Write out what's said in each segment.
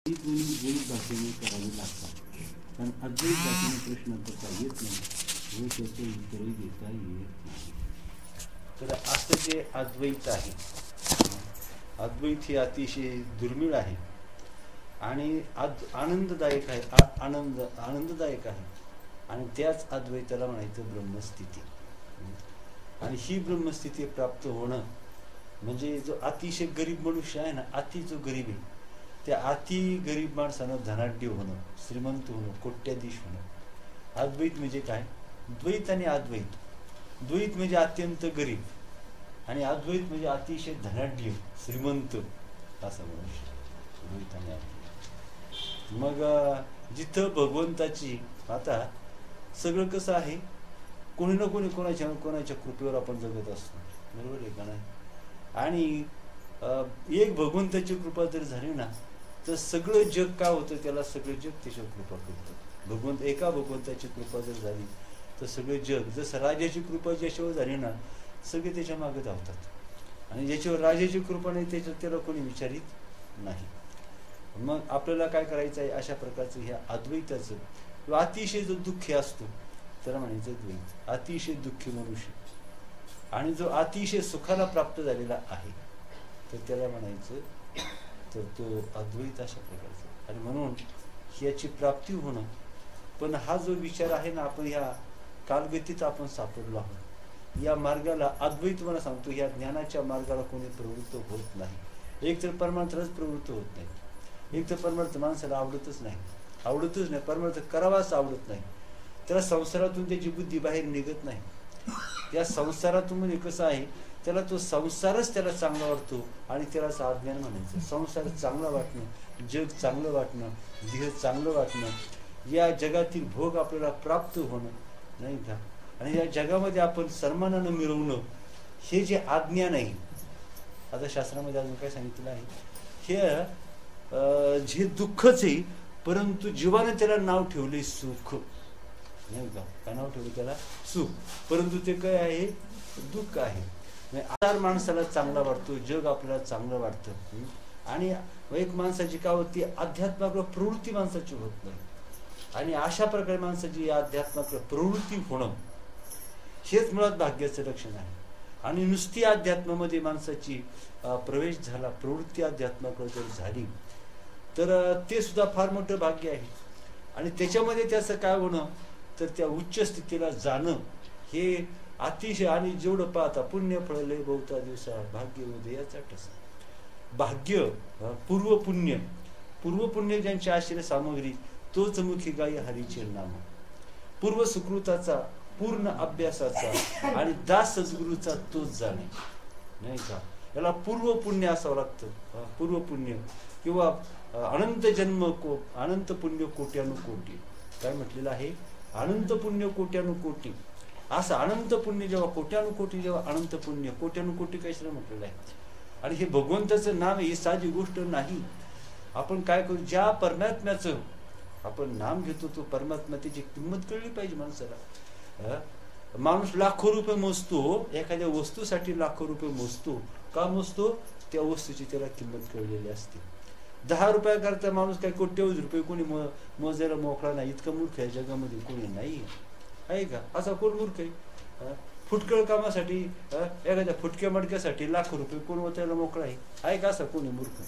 द्वैत भाषेने करावे लागतात, कारण अद्वैत भाषेने प्रश्न करता येत नाही व त्याचे उत्तरही देता येत नाही. तर असं जे अद्वैत आहे, अद्वैत हे अतिशय दुर्मिळ आहे आणि आनंददायक आहे, आनंददायक आहे. आणि त्याच अद्वैताला म्हणायचं ब्रह्मस्थिती. आणि ही ब्रह्मस्थिती प्राप्त होणं म्हणजे जो अतिशय गरीब मनुष्य आहे ना, अति जो गरीब आहे, त्या अति गरीब माणसानं धनाढ्य होणं, श्रीमंत होणं, कोट्याधीश होणं. अद्वैत म्हणजे काय? द्वैत आणि अद्वैत. द्वैत म्हणजे अत्यंत गरीब आणि अद्वैत म्हणजे अतिशय धनाढ्य श्रीमंत असा मनुष्य. द्वैत आणि अद्वैत. मग जिथं भगवंताची आता सगळं कसं आहे, कोणी ना कोणी कोणाच्या कृपेवर आपण जगत असतो, बरोबर आहे का नाही? आणि एक भगवंताची कृपा जर झाली ना, तर सगळं जग काय होतं, त्याला सगळं जग त्याच्यावर कृपा करतं. एका भगवंताची कृपा जर झाली तर सगळं जग, जसं राजाची कृपा ज्याच्यावर झाली ना, सगळे त्याच्या मागे धावतात. आणि ज्याच्यावर राजाची कृपा नाही त्याला कोणी विचारित नाही. मग आपल्याला काय करायचं आहे, अशा प्रकारचं ह्या अद्वैताचं अतिशय जो दुःखी असतो त्याला म्हणायचं द्वैत. अतिशय दुःखी मनुष्य आणि जो अतिशय सुखाला प्राप्त झालेला आहे तर त्याला म्हणायचं तर तो अद्वैत अशा प्रकारचा. आणि म्हणून ह्याची प्राप्ती होणं, पण हा जो विचार आहे ना, आपण ह्या कालगतीत आपण सापडलो आहोत. या मार्गाला अद्वैत मला सांगतो, ह्या ज्ञानाच्या मार्गाला कोणी प्रवृत्त होत नाही. एक तर परमार्थालाच प्रवृत्त होत नाही, एक तर परमार्थ माणसाला आवडतच नाही, परमार्थ करावाच आवडत नाही. त्याला संसारातून त्याची बुद्धी बाहेर निघत नाही. या संसारातून म्हणजे कसं आहे, त्याला तो संसारच त्याला चांगला वाटतो आणि त्याला अज्ञान म्हणायचं. संसार चांगला वाटणं, जग चांगलं वाटणं, देह चांगलं वाटणं, या जगातील भोग आपल्याला प्राप्त होणं, नाही का? आणि या जगामध्ये आपण सन्मानानं मिरवणं, हे जे अज्ञान आहे. आता शास्त्रामध्ये अजून काय सांगितलं आहे, हे जे दुःखच आहे, परंतु जीवाने त्याला नाव ठेवले सुख, नाही का? काय नाव ठेवलं त्याला? सुख. परंतु ते काय आहे? दुःख आहे. आधार माणसाला चांगला वाटतो, जग आपल्याला चांगलं वाटतं. आणि एक माणसाची काय होती, अध्यात्माकडे प्रवृत्ती माणसाची होत नाही. आणि अशा प्रकारे माणसाची अध्यात्माकडे प्रवृत्ती होणं हेच मुळात भाग्याचं लक्षण आहे. आणि नुसती अध्यात्मामध्ये माणसाची प्रवेश झाला, प्रवृत्ती अध्यात्माकडे जर झाली तर ते सुद्धा फार मोठं भाग्य आहे. आणि त्याच्यामध्ये त्याचं काय होणं, तर त्या उच्च स्थितीला जाणं हे अतिशय. आणि जेवढं पाहता पुण्य फळले बहुता दिवसा भाग्य उदयाचा ठसा. भाग्य पूर्वपुण्य ज्यांची आश्रय सामग्री, तोच मुखी गाई हरीचे नाम. पूर्व सुकृताचा, पूर्ण अभ्यासाचा आणि दास सद्गुरूचा तोच जाणे, नाही का? याला पूर्वपुण्य असावं लागतं. पूर्वपुण्य किंवा अनंत जन्म अनंत पुण्य कोट्यानुकोटी. काय म्हटलेलं आहे? अनंत पुण्य कोट्यानुकोटी. असं अनंत पुण्य जेव्हा कोट्यानुकोटी, जेव्हा अनंत पुण्य कोट्यानुकोटी कशाला म्हटलेलं आहे. आणि हे भगवंताचं नाम ही साधी गोष्ट नाही. आपण काय करू, ज्या परमात्म्याचं आपण नाम घेतो तो परमात्मा, त्याची किंमत कळली पाहिजे माणसाला. माणूस लाखो रुपये मोजतो, एखाद्या वस्तूसाठी लाखो रुपये मोजतो. का मोजतो? त्या वस्तूची त्याला किंमत कळलेली असते. 10 रुपयाकरता माणूस काय कोट्यवधी रुपये कोणी मोजायला मोकळा नाही. इतकं मूर्ख आहे जगामध्ये कोणी नाही, आहे का? असा कोण मूर्ख आहे? फुटकळ कामासाठी, एखाद्या फुटक्या मडक्यासाठी लाखो रुपये कोण मोजायला मोकळा आहे का? असा कोणी मूर्ख?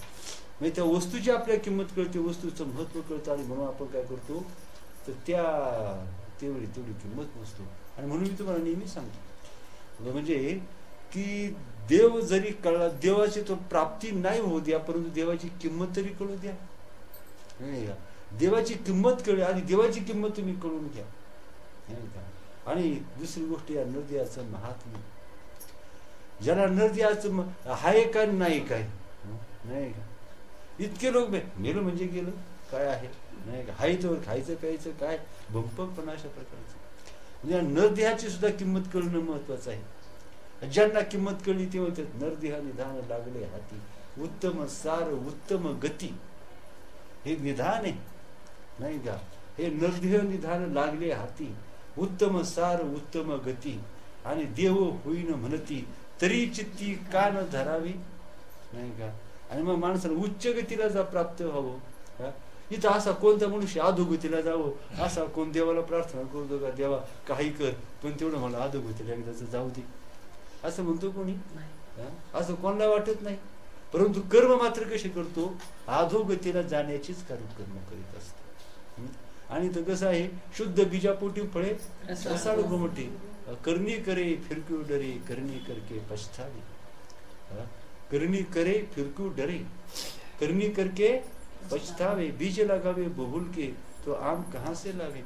म्हणजे त्या वस्तूची आपल्याला किंमत कळते, वस्तूचं महत्व कळतं. आणि म्हणून आपण काय करतो, तर तेवढी किंमत मोजतो. आणि म्हणून मी तुम्हाला नेहमी सांगतो, म्हणजे की देव जरी कळला, देवाची तो प्राप्ती नाही होऊ द्या, परंतु देवाची किंमत तरी कळू द्या. देवाची किंमत कळली आणि देवाची किंमत तुम्ही कळून घ्या, नाही का? आणि दुसरी गोष्ट, या नरदेवाचं महात्म्य. ज्याला नरदेवाचं हाय काय नाही काय, नाही का? इतके लोक मेलं म्हणजे गेलं काय आहे, नाही का? हाय तर खायचं प्यायचं काय भंपक, पण अशा प्रकारचं. म्हणजे नरदेहाची सुद्धा किंमत कळणं महत्वाचं आहे. ज्यांना किंमत कळली ते म्हणतात नरदेहा निधान लागले हाती, उत्तम सार उत्तम गती. हे निधान आहे, नाही का? हे नरदेह निधान लागले हाती, उत्तम सार उत्तम गती. आणि देव होईन म्हणती तरी चित्ती का न धरावी, नाही का? आणि मग माणसाला उच्च गतीला जर प्राप्त व्हावं इथं असा कोणता मनुष्य अधोगतीला जावं, असा कोण देवाला प्रार्थना करतो का देवा काही कर पण तेवढं मला अधोगतीला एकदाच जाऊ दे, असं म्हणतो कोणी? असं कोणाला वाटत नाही. परंतु कर्म मात्र कसे करतो? अधोगतीला जाण्याचीच कर्म करीत असतो. आणि तर कसं आहे, शुद्ध बीजापोटी फळे रसाळ गोमटे, करणी करे फिरकू डरे, करणी करके पछतावे. करणी करे फिरकू डरे, करणी करके पछतावे, बीज लगावे बहुल के तो आम कहां से लावे.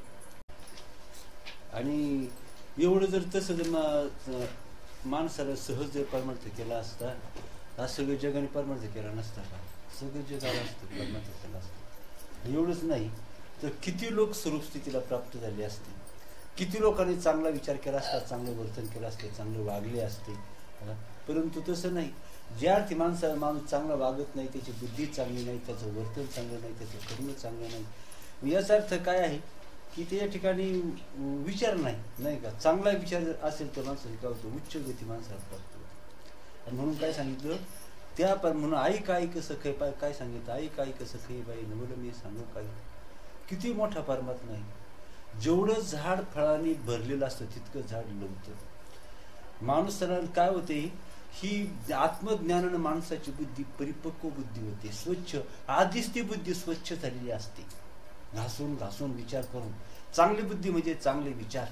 आणि एवढं जर तसं जर माणसाला सहज जर परमार्थ केला असता, आज सगळं जगाने परमार्थ केला नसता का? सगळं जग आलं असतं, परमार्थ केला असतं. एवढंच नाही तर किती लोक स्वरूप स्थितीला प्राप्त झाले असते, किती लोकांनी चांगला विचार केला असता, चांगलं वर्तन केलं असते, चांगले वागले असते. परंतु तसं नाही. ज्या अर्थी माणूस चांगला वागत नाही, त्याची बुद्धी चांगली नाही, त्याचं वर्तन चांगलं नाही, त्याचं कर्म चांगलं नाही, याचा अर्थ काय आहे की त्या ठिकाणी विचार नाही का? चांगला विचार जर असेल तर माणसाला काय होतं, उच्च गती माणसाला प्राप्त होते. आणि म्हणून काय सांगितलं त्या म्हणून आई काय कसं काही काय सांगितलं, आई काय कसं काही बाई नवलं मी सांगू काही. किती मोठा परमात्मा आहे. जेवढं झाड फळांनी भरलेलं असतं तितकं झाड लावतं. माणसाला काय होते, ही आत्मज्ञानानं माणसाची बुद्धी परिपक्व बुद्धी होते, स्वच्छ. आधीच ती बुद्धी स्वच्छ झालेली असते, घासून घासून विचार करून. चांगली बुद्धी म्हणजे चांगले विचार.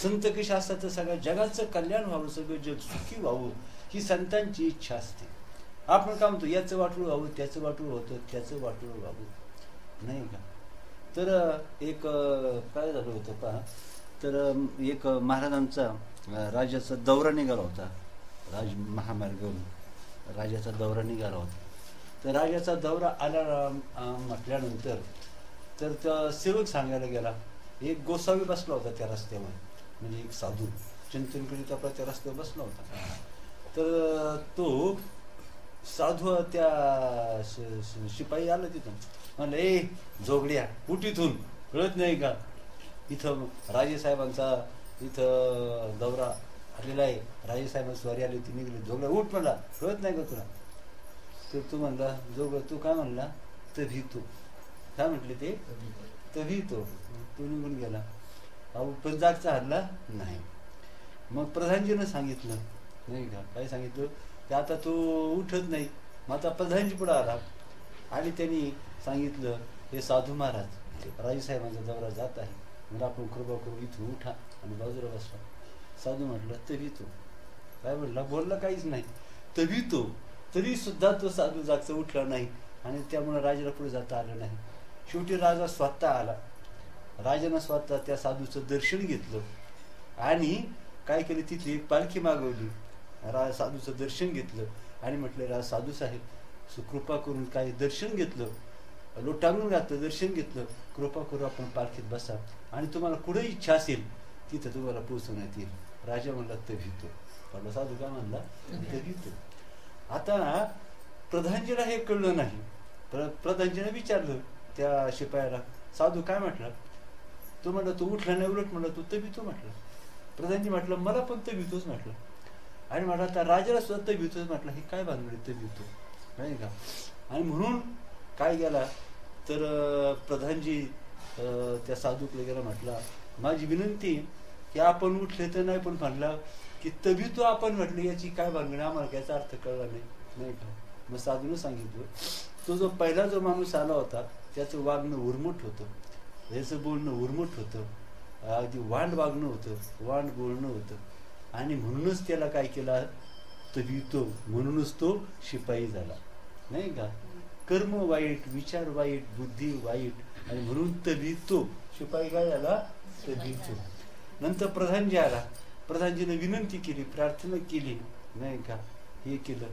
संत कशा असतात तर सगळ्या जगाचं कल्याण व्हावं, सगळं जग सुखी व्हावं ही संतांची इच्छा असते. आपण काय म्हणतो, याचं वाटूळ व्हावं, त्याचं वाटूळ होतं, त्याचं वाटूळ व्हावं, नाही का? तर एक काय झालं होतं पहा, तर एक महाराजांचा राजाचा दौरा निघाला होता, महामार्गावरून राजाचा दौरा निघाला होता. तर राजाचा दौरा आला म्हटल्यानंतर तर त्या सेवक सांगायला गेला, एक गोसावी बसला होता त्या रस्त्यावर, म्हणजे एक साधू चिंतनकरीत आपला त्या रस्त्यावर बसला होता. तर तो साधू त्या शिपाई आला तिथून, म्हणलं ए जोगड्या उठ इथून, कळत नाही का इथं राजेसाहेबांचा इथं दौरा आलेला आहे, राजेसाहेबांची स्वारी आली होती, निघली. जोगड्या उठ म्हणला, कळत नाही का तुला? तर तू म्हणला जोगड्या, तू काय म्हणला? तभी तो. काय म्हटले ते? तभी तो निघून गेला. अहो पण जागचा हल्ला नाही. मग प्रधानजीनं सांगितलं, नाही का, काय सांगितलं की आता तो उठत नाही. मग आता प्रधानजी पुढे आला आणि त्यांनी सांगितलं, हे साधू महाराज राजेसाहेबांचा दौरा जात आहे, म्हणजे आपण कृपा करू इथून उठा. आणि बाजूला बसला. साधू म्हटलं तरी तो. काय म्हटला? बोलला काहीच नाही. तरी तो, तरी सुद्धा तो साधू जागचा उठला नाही आणि त्यामुळे राजाला पुढे जाता आलं नाही. शेवटी राजा स्वतः आला. राजानं स्वतः त्या साधूचं दर्शन घेतलं आणि काय केलं, तिथली एक पालखी मागवली. साधूचं दर्शन घेतलं आणि म्हटलं, साधू साहेब कृपा करून काही दर्शन घेतलं, लोटांगून घातलं, दर्शन घेतलं, कृपा करू आपण पालखीत बसा आणि तुम्हाला कुठे इच्छा असेल तिथं तुम्हाला पोहोचवण्यात येईल. राजा म्हणला तभी तो. साधू काय म्हणला? तभी तो. आता प्रधानजीला हे कळलं नाही. प्रधानजीने विचारलं त्या शिपायाला, साधू काय म्हटलं? तो म्हणला तो उठला नाही, उलट म्हणला तो तभी तो म्हटलं. प्रधानजी म्हटलं मला पण तभी तोच म्हटलं. आणि म्हटलं आता राजाला सुद्धा तभी तोच म्हटलं. हे काय भानगडी तभी तो, नाही का? आणि म्हणून काय गेला तर प्रधानजी त्या साधूकडे गेला, म्हटला माझी विनंती की आपण उठले तर नाही, पण म्हणला की तभी तो आपण म्हटलं, याची काय भानगडी, आम्हाला याचा अर्थ कळला नाही, नाही का? मग साधूनं सांगितलं, तो जो पहिला जो माणूस आला होता त्याचं वागणं उर्मट होतं, याचं बोलणं उर्मट होतं, अगदी वांड वागणं होतं, वांड बोलणं होतं. आणि म्हणूनच त्याला काय केला, तभी तो, म्हणूनच तो शिपाई झाला, नाही का? कर्म वाईट, विचार वाईट, बुद्धी वाईट, आणि म्हणून तभी तो शिपाई काय झाला, तभी तो. नंतर प्रधानजी आला. प्रधानजीने विनंती केली, प्रार्थना केली, नाही का, हे केलं.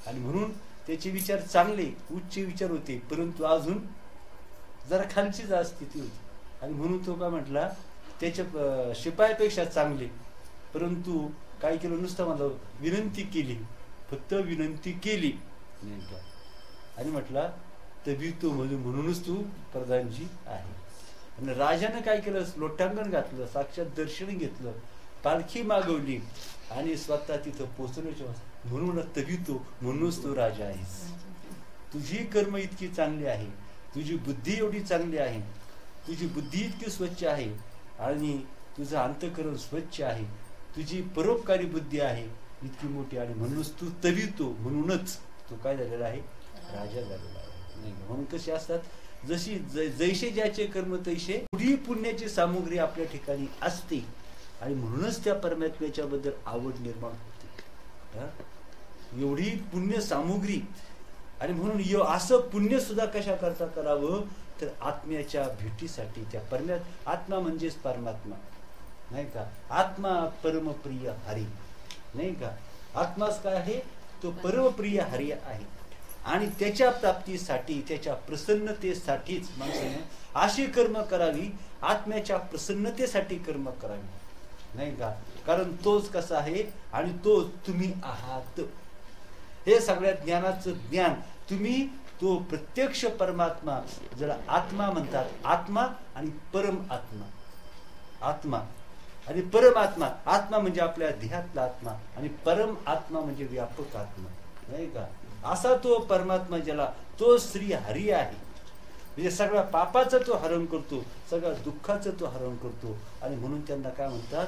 आणि म्हणून त्याचे विचार चांगले उच्च विचार होते, परंतु अजून जरा खालची स्थिती होती. आणि म्हणून तो काय म्हटला, त्याच्या शिपायापेक्षा चांगले, परंतु काय केलं, नुसतं मला विनंती केली, फक्त विनंती केली, नाही का? आणि म्हटला तभी तो, म्हणूनच तू प्रधानजी आहे. आणि राजानं काय केलं, लोटांगण घातलं, साक्षात दर्शन घेतलं, पालखी मागवली आणि स्वतः तिथं पोहोचण्याच्या, म्हणून तभी तो, म्हणूनच तू राजा आहेस. तुझी कर्म इतकी चांगली आहे, तुझी बुद्धी एवढी चांगली आहे, तुझी बुद्धी इतकी स्वच्छ आहे आणि तुझं अंतःकरण स्वच्छ आहे, तुझी परोपकारी बुद्धी आहे इतकी मोठी, आणि म्हणूनच तू तवितो, म्हणूनच तो काय झालेला आहे, राजा झालेला आहे. नाही म्हणून कसे असतात, जशी जैसे ज्याचे कर्म तैसे एवढी पुण्याची सामुग्री आपल्या ठिकाणी असते आणि म्हणूनच त्या परमात्म्याच्या बद्दल आवड निर्माण होते. एवढी पुण्य सामुग्री, आणि म्हणून असं पुण्य सुद्धा कशा करता करावं, तर आत्म्याच्या भेटीसाठी. त्या आत्मा म्हणजेच परमात्मा, नाही का. आत्मा परमप्रिय हरी, नाही का. आत्माच काय आहे, तो परमप्रिय हरी आहे, आणि त्याच्या प्राप्तीसाठी, त्याच्या प्रसन्नतेसाठीच माणसाने अशी कर्म करावी, आत्म्याच्या प्रसन्नतेसाठी कर्म करावी, नाही का. कारण तोच कसा आहे, आणि तोच तुम्ही आहात. हे सगळ्या ज्ञानाचं ज्ञान तुम्ही, तो प्रत्यक्ष परमात्मा ज्याला आत्मा म्हणतात. आत्मा आणि परम आत्मा, आत्मा आणि परमात्मा. आत्मा म्हणजे आपल्या देहातला आत्मा, आणि परम आत्मा म्हणजे व्यापक आत्मा, नाही का. असा तो परमात्मा ज्याला, तो श्री हरी आहे. म्हणजे सगळ्या पापाचं तो हरण करतो, सगळ्या दुःखाचं तो हरण करतो, आणि म्हणून त्यांना काय म्हणतात,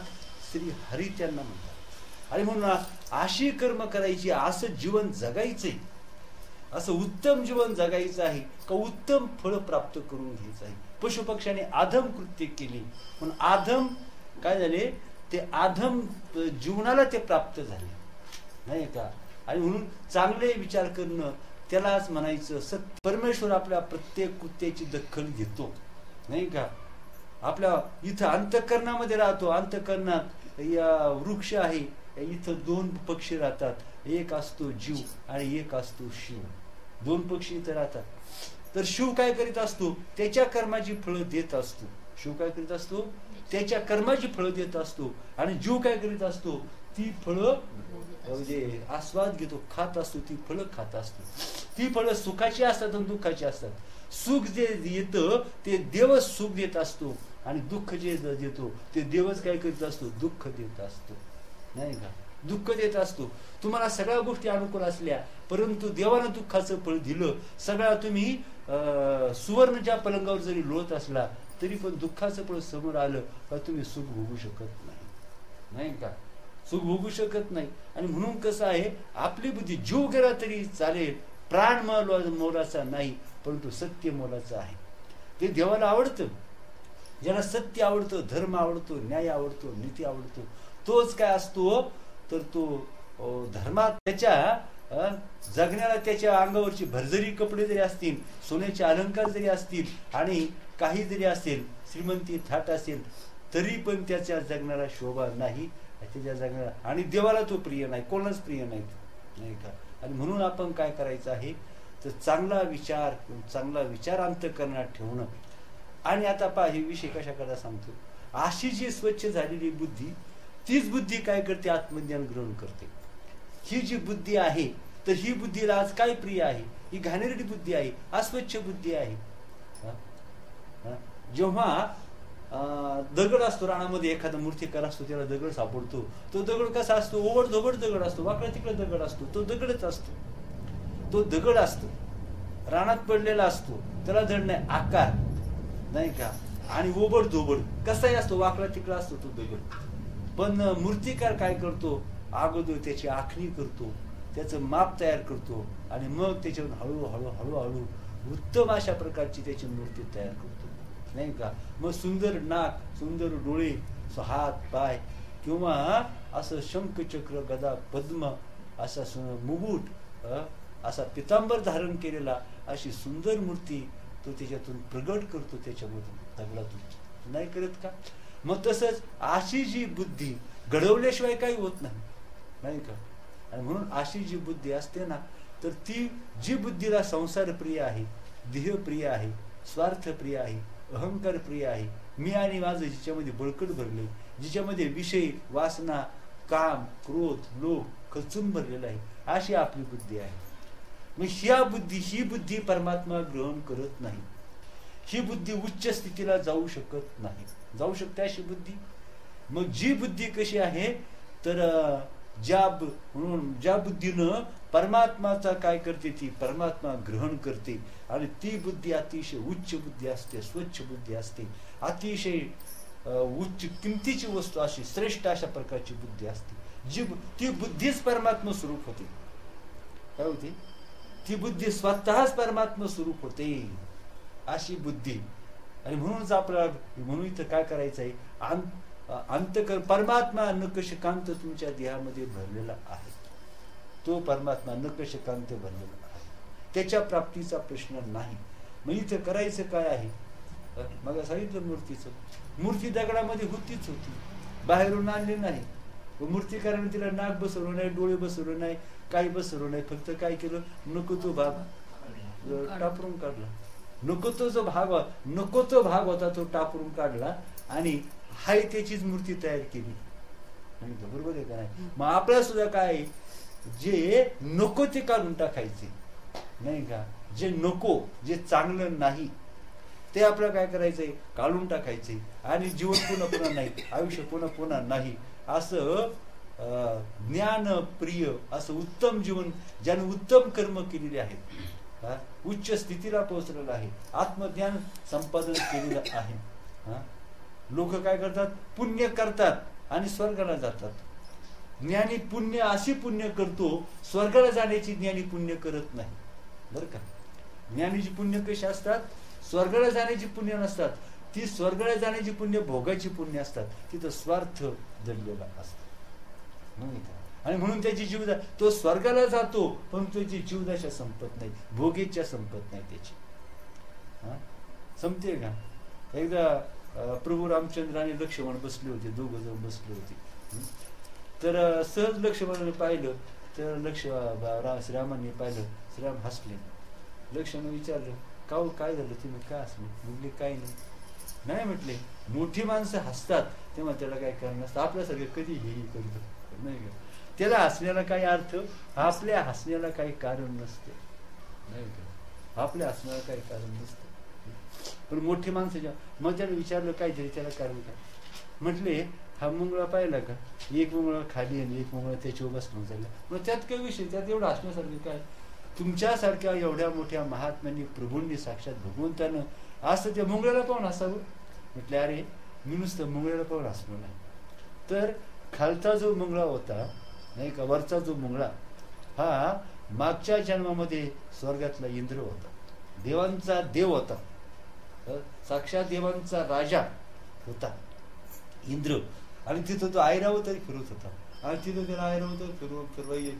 श्री हरी त्यांना म्हणतात. आणि म्हणून अशी कर्म करायची, असं जीवन जगायचंय, असं उत्तम जीवन जगायचं आहे का उत्तम फळ प्राप्त करून घ्यायचं आहे. पशुपक्षाने आधम कृत्य केली, पण आधम काय झाले, ते आधम जीवनाला ते प्राप्त झाले, नाही का. आणि म्हणून चांगले विचार करणं, त्यालाच म्हणायचं सत्य. परमेश्वर आपल्या प्रत्येक कृत्याची दखल घेतो, नाही का. आपल्या इथं अंतःकरणामध्ये राहतो. अंतःकरणात या वृक्ष आहे, इथं दोन पक्षी राहतात, एक असतो जीव आणि एक असतो शिव. दोन पक्षी इथं राहतात. तर शिव काय करीत असतो, त्याच्या कर्माची फळं देत असतो. शिव काय करीत असतो, त्याच्या कर्माची फळं देत असतो, आणि जीव काय करीत असतो, ती फळं म्हणजे आस्वाद घेतो, खात असतो, ती फळं खात असतो. ती फळं सुखाची असतात आणि दुःखाची असतात. सुख जे येतं ते देवच सुख देत असतो, आणि दुःख जे देतो ते देवच काय करीत असतो, दुःख देत असतो, नाही का. दुःख देत असतो. तुम्हाला सगळ्या गोष्टी अनुकूल असल्या, परंतु देवानं दुःखाचं फळ दिलं. सगळ्या तुम्ही सुवर्णच्या पलंगावर जरी लोळत असला, तरी पण दुःखाचं फळ समोर आलं का तुम्ही सुख भोगू शकत नाही, नाही का. सुख भोगू शकत नाही. आणि म्हणून कसं आहे, आपली बुद्धी जीव गेला तरी चालेल, प्राण मोलाचा नाही, परंतु सत्य मोलाचं आहे. ते देवाला आवडतं. ज्याला सत्य आवडतं, धर्म आवडतो, न्याय आवडतो, नीती आवडतो, तोच काय असतो, तर तो धर्मात त्याच्या जगण्याला, त्याच्या अंगावरची भरजरी कपडे जरी असतील, सोन्याचे अलंकार जरी असतील, आणि काही जरी असेल, श्रीमंती थाट असेल, तरी पण त्याच्या जगण्याला शोभा नाही, त्याच्या जगण्याला. आणि देवाला तो प्रिय नाही, कोणाच प्रिय नाही, नाही का. आणि म्हणून आपण काय करायचं आहे, तर चांगला विचार अंतःकरणात ठेवणं. आणि आता पहा, हे विषय कशा करता सांगतो. अशी जी स्वच्छ झालेली बुद्धी, तीच बुद्धी काय करते, आत्मज्ञान ग्रहण करते. ही जी बुद्धी आहे, तर ही बुद्धीला आज काय प्रिय आहे, ही घाणेरडी बुद्धी आहे, अस्वच्छ बुद्धी आहे. जेव्हा दगड असतो रानामध्ये, एखादा मूर्तिकार असतो, त्याला दगड सापडतो. तो दगड कसा असतो, ओबड धोबड दगड असतो, वाकडा तिकडे दगड असतो, तो दगडच असतो, तो दगड असतो, रानात पडलेला असतो, त्याला धड नाही, आकार नाही का. आणि ओबड धोबड कसाही असतो, वाकडा तिकडा असतो तो दगड. पण मूर्तिकार काय करतो, अगोदर त्याची आखणी करतो, त्याचं माप तयार करतो, आणि मग त्याच्यावर हळूहळू हळूहळू उत्तम अशा प्रकारची त्याची मूर्ती तयार करतो, नाही का. मग सुंदर नाक, सुंदर डोळे, हात पाय, किंवा असं शंखचक्र गदा पद्म असा मुकुट, असा पितांबर धारण केलेला, अशी सुंदर मूर्ती तो त्याच्यातून प्रगट करतो, त्याच्यामधून दगडातून, नाही करत का. मग तसंच अशी जी बुद्धी घडवल्याशिवाय काही होत नाही, नाही का. आणि म्हणून अशी जी बुद्धी असते ना, तर ती जी बुद्धीला संसार प्रिय आहे, देह प्रिय आहे, स्वार्थ प्रिय आहे, अहंकार प्रिय आहे, मी आणि माझं जिच्यामध्ये बळकट भरले, जिच्यामध्ये विषय, वासना, काम, क्रोध, लोभ खचून भरलेला आहे, अशी आपली बुद्धी आहे. मग ही बुद्धी परमात्मा ग्रहण करत नाही. ही बुद्धी उच्च स्थितीला जाऊ शकत नाही. जाऊ शकते अशी बुद्धी. मग जी बुद्धी कशी आहे, तर म्हणून ज्या बुद्धीनं परमात्माचा काय करते, ती परमात्मा ग्रहण करते, आणि ती बुद्धी अतिशय उच्च बुद्धी असते, स्वच्छ बुद्धी असते, अतिशय उच्च किमतीची वस्तू अशी श्रेष्ठ अशा प्रकारची बुद्धी असते, जी ती बुद्धीच परमात्मा स्वरूप होते. काय होते ती बुद्धी? स्वतःच परमात्मा स्वरूप होते अशी बुद्धी. आणि म्हणूनच आपल्याला म्हणून इथं काय करायचं आहे, अंतकर परमात्मा नकशकांत तुमच्या देहामध्ये भरलेला आहे. तो परमात्मा नकशकांत भरलेला आहे, त्याच्या प्राप्तीचा प्रश्न नाही. मग इथं करायचं काय आहे? मग सांगितलं मूर्तीचं, मूर्ती दगडामध्ये होतीच होती, बाहेरून आणली नाही. मूर्तिकाराने तिला नाक बसवलं नाही, डोळे बसवलं नाही, काही बसवलं नाही. फक्त काय केलं, नको तो भाग टापरून काढला. नको तो जो भाग होता तो टापरून काढला आणि हाय त्याचीच मूर्ती तयार केली. बरोबर आहे का नाही? मग आपल्याला सुद्धा काय, जे नको ते काढून टाकायचे नाही का, जे नको, जे चांगलं नाही ते आपल्याला काय करायचंय, काढून टाकायचे. आणि जीवन पुन्हा पुन्हा नाही, आयुष्य पुन्हा पुन्हा नाही, असं ज्ञान प्रिय असं उत्तम जीवन, ज्याने उत्तम कर्म केलेले आहेत, उच्च स्थितीला पोहोचलेलं आहे, आत्मज्ञान संपादन केलेलं आहे. लोक काय करतात, पुण्य करतात आणि स्वर्गाला जातात. ज्ञानी पुण्य अशी पुण्य करतो, स्वर्गाला जाण्याची ज्ञानी पुण्य करत नाही. बरं का? ज्ञानीची पुण्य कशी असतात, स्वर्गाला जाण्याची पुण्य नसतात, ती स्वर्गाला जाण्याची पुण्य भोगाची पुण्य असतात. तिथं स्वार्थ दडलेला असतो. आणि म्हणून त्याची जीवदा, तो स्वर्गाला जातो पण त्याची जीवदाशा संपत नाही, भोगेच्या संपत नाही त्याची. संपते का? एकदा प्रभू रामचंद्र आणि लक्ष्मण बसले होते, दोघ जण बसले होते. तर सहज लक्ष्मणाने पाहिलं, तर श्रीरामांनी पाहिलं, श्रीराम हसले. लक्ष्मण विचारलं, का हो, काय झालं, तुम्ही काय हसले? म्हणजे काय नाही म्हटले, मोठी माणसं हसतात तेव्हा त्याला काय कारण नसतं, आपल्यासारखे कधी हे करतो नाही का. त्याला हसण्याला काही अर्थ, आपल्या हसण्याला काही कारण नसते नाही का, आपल्या हसण्याला काही कारण नसतं. पण मोठी माणसं, मग त्याला विचारलं काय तरी, त्याला कारण काय? म्हटले, हा मुंगळा पाहिला का, एक मुंगळा खाली आणि एक मुंगळा त्याच्यावर बसला चालला. मग त्यात काही विषय, त्यात एवढं हसण्यासारखं काय? तुमच्यासारख्या एवढ्या मोठ्या महात्म्यांनी, प्रभूंनी, साक्षात भगवंतानं असं त्या मुंगळ्याला पाहून हसावं? म्हटलं, अरे मी नुसतं मुंगळ्याला पाहून हसलो नाही, तर खालचा जो मुंगळा होता नाही का, वरचा जो मुंगळा, हा मागच्या जन्मामध्ये स्वर्गातला इंद्र होता, देवांचा देव होता, साक्षात देवांचा राजा होता इंद्र. आणि तिथं तो ऐरावतारी फिरत होता, आणि तिथं त्याला ऐरावत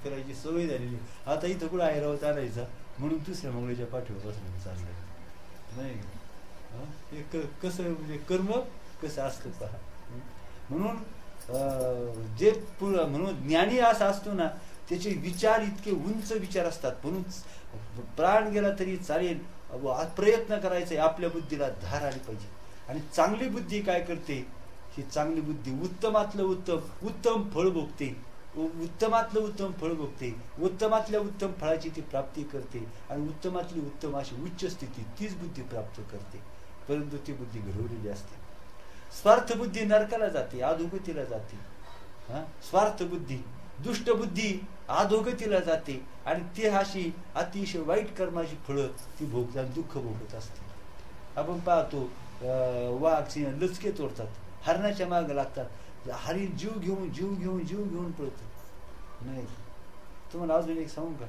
फिरायची सवय झालेली. आता इथं कुठं ऐरावत आणायचा, म्हणून दुसऱ्या मंगळीच्या पाठीवर बसलं चाललंय नाही. कसं म्हणजे कर्म कसं असतं पहा. म्हणून जे म्हणून ज्ञानी असा असतो ना, त्याचे विचार इतके उंच विचार असतात. म्हणून प्राण गेला तरी चालेल, प्रयत्न करायचा, आपल्या बुद्धीला धार आली पाहिजे. आणि चांगली बुद्धी काय करते, ही चांगली बुद्धी उत्तमातलं उत्तम फळ भोगते, उत्तमातलं उत्तम फळ भोगते, उत्तमातल्या उत्तम फळाची ती प्राप्ती करते, आणि उत्तमातली उत्तम अशी उच्च स्थिती तीच बुद्धी प्राप्त करते. परंतु ती बुद्धी घडवलेली असते. स्वार्थ बुद्धी नरकाला जाते, अधोगतीला जाते. स्वार्थ बुद्धी, दुष्ट बुद्धी अधोगतीला जाते, आणि ती अशी अतिशय वाईट कर्माची फळं ती भोगतात, दुःख भोगत असते. आपण पाहतो वाघ सिंह लचके तोडतात, हरणाच्या मागे लागतात, हरिण जीव घेऊन पळतो नाही. तुम्हाला अजून एक सांगू का,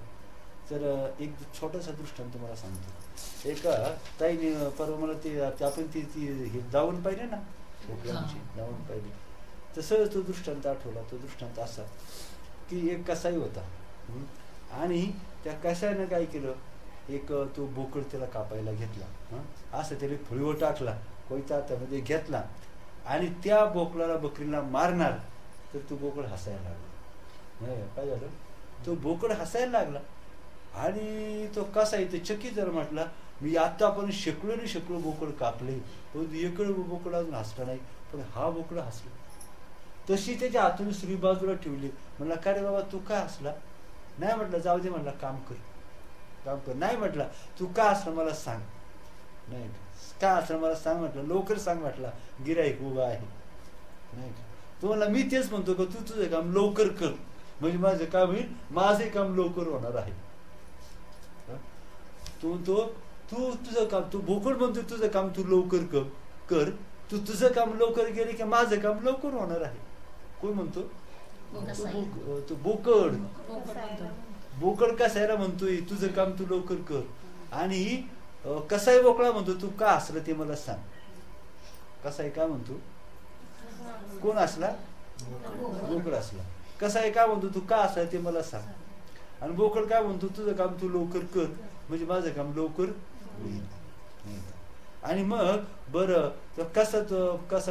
तर एक छोटासा दृष्टांत तुम्हाला सांगतो. एका ताईने परवा मला ते आपण ती हे दावण पाहिले ना, दावण पाहिली, तसं तो दृष्टांत आठवला. तो दृष्टांत असा की एक कसाई होता, आणि त्या कसाईनं काय केलं, एक तो बोकड त्याला कापायला घेतला, असं त्याला फळीवर टाकला, कोयता हातामध्ये घेतला, आणि त्या बकरीला मारणार, तर तो बोकड हसायला लागला. काय झालं, तो बोकड हसायला लागला, आणि तो कसा इथे चकित जर म्हटला, मी आता पण शेकडो बोकड कापले, पण एकड बोकड अजून हसला नाही, पण हा बोकड हसला. तशी त्याच्या हातून स्त्री बाजूला ठेवली. म्हणला, का रे बाबा तू का हसला? नाही म्हटलं, जाऊ दे म्हणला, काम कर. नाही म्हटला, तू का हसला मला सांग. नाही का हसला मला सांग म्हटलं, लवकर सांग म्हटला, गिऱ्हाईक उभा आहे. नाही तो म्हणला, मी तेच म्हणतो का तू तुझं काम लवकर कर. म्हणजे माझं काय होईल, माझे काम लवकर होणार आहे. तू तुझं काम, तू बोकड म्हणतो तुझं काम तू लवकर कर, तू तुझं काम लवकर केले की माझं काम लवकर होणार आहे. कोण म्हणतो? तू बोकड कसायला म्हणतोय तुझं काम तू लवकर कर. आणि कसाई बोकडा म्हणतो तू का असलं ते मला सांग. कसाई काय म्हणतो? कोण असला? बोकड असला. कसाई काय म्हणतो तू का असला ते मला सांग. आणि बोकड काय म्हणतो तुझं काम तू लवकर कर, म्हणजे माझं काम लवकर होईल. आणि मग बरं कसा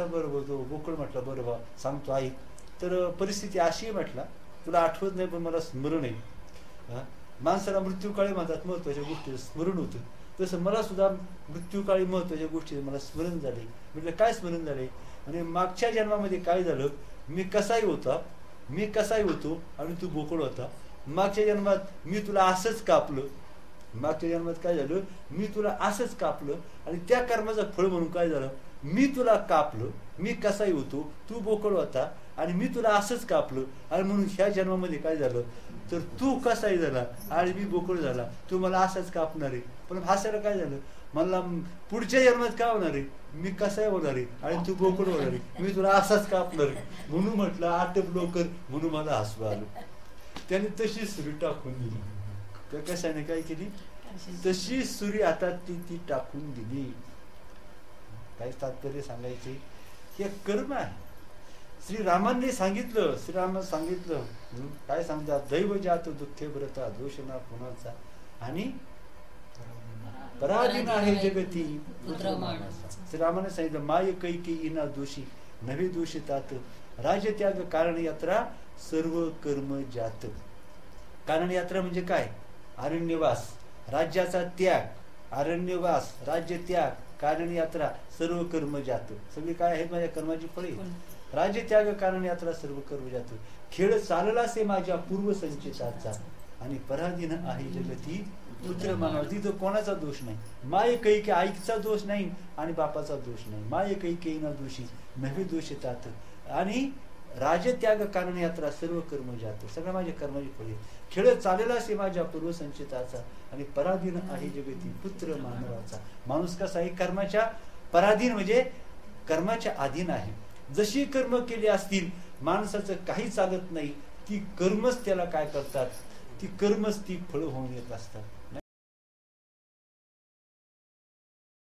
बरं बोलतो बोकड म्हटलं, बरं बा सांगतो ऐक. तर परिस्थिती अशी म्हटला, तुला आठवत नाही पण मला स्मरण आहे. माणसाला मृत्यूकाळी म्हणतात महत्वाच्या गोष्टी स्मरण होतं, तसं मला सुद्धा मृत्यूकाळी महत्वाच्या गोष्टी मला स्मरण झाले. म्हटलं काय स्मरण झाले? आणि मागच्या जन्मामध्ये काय झालं, मी कसाई होतो आणि तू बोकड होता. मागच्या जन्मात मी तुला असंच कापलं. मागच्या जन्मात काय झालं, मी तुला असंच कापलं आणि त्या कर्माचं फळ म्हणून काय झालं, मी तुला कापलं. मी कसाई होतो, तू बोकड होता आणि मी तुला असंच कापलं. आणि म्हणून ह्या जन्मामध्ये काय झालं, तर तू कसाई झाला आणि मी बोकड झाला. तू मला असंच कापणार आहे. पण हसायला काय झालं, मला पुढच्या जन्मात काय होणार आहे, मी कसाई होणार आहे आणि तू बोकड होणार आहे. मी तुला असाच कापणार आहे. म्हणून म्हटलं आटप लवकर, म्हणून मला हसू आलं. त्याने तशी सुरी टाकून दिली. त्या कशाने काय केली, तशी सुरी आता ती टाकून दिली. काय तात्पर्य सांगायचे, हे कर्म आहे. श्रीरामांनी सांगितलं काय सांगतात, दैव जात दुःखे व्रता दोषना कुणाचा आणि पराधीन आहे जगती पुत्र मानसा. श्रीरामाने सांगितलं माय कैकी इना दोषी नवे दोषितात राजत्याग कारण यात्रा सर्व कर्म जात. कारण यात्रा म्हणजे काय, अरण्यवास, राज्याचा त्याग, अरण्यवास, राज्य त्याग, कारण यात्रा सर्व कर्म जात. सगळी काय आहेत माझ्या कर्माची फळे. राज्य त्याग कारण यात्रा सर्व कर्म जात. खेळ चालला से माझ्या पूर्व संचिताचा आणि पराधीन आहे जगती पुत्र मानवा. तिथं कोणाचा दोष नाही. माय कैके आईचा दोष नाही आणि बापाचा दोष नाही. माय कैके ना दोषी नवे दोष येतात आणि राजत्याग कारण यात्रा सर्व कर्म जात. सगळं माझ्या कर्माची फळे. खेळ चाललेला से माझ्या पूर्व संचिताचा आणि पराधीन आहे जगती पुत्र मानवाचा. माणूस कसा आहे, कर्माच्या पराधीन म्हणजे कर्माच्या अधीन आहे. जशी कर्म केली असतील माणसाचं काही चालत नाही. ती कर्मच त्याला काय करतात, ती कर्मच ती फळ होऊन येत असतात.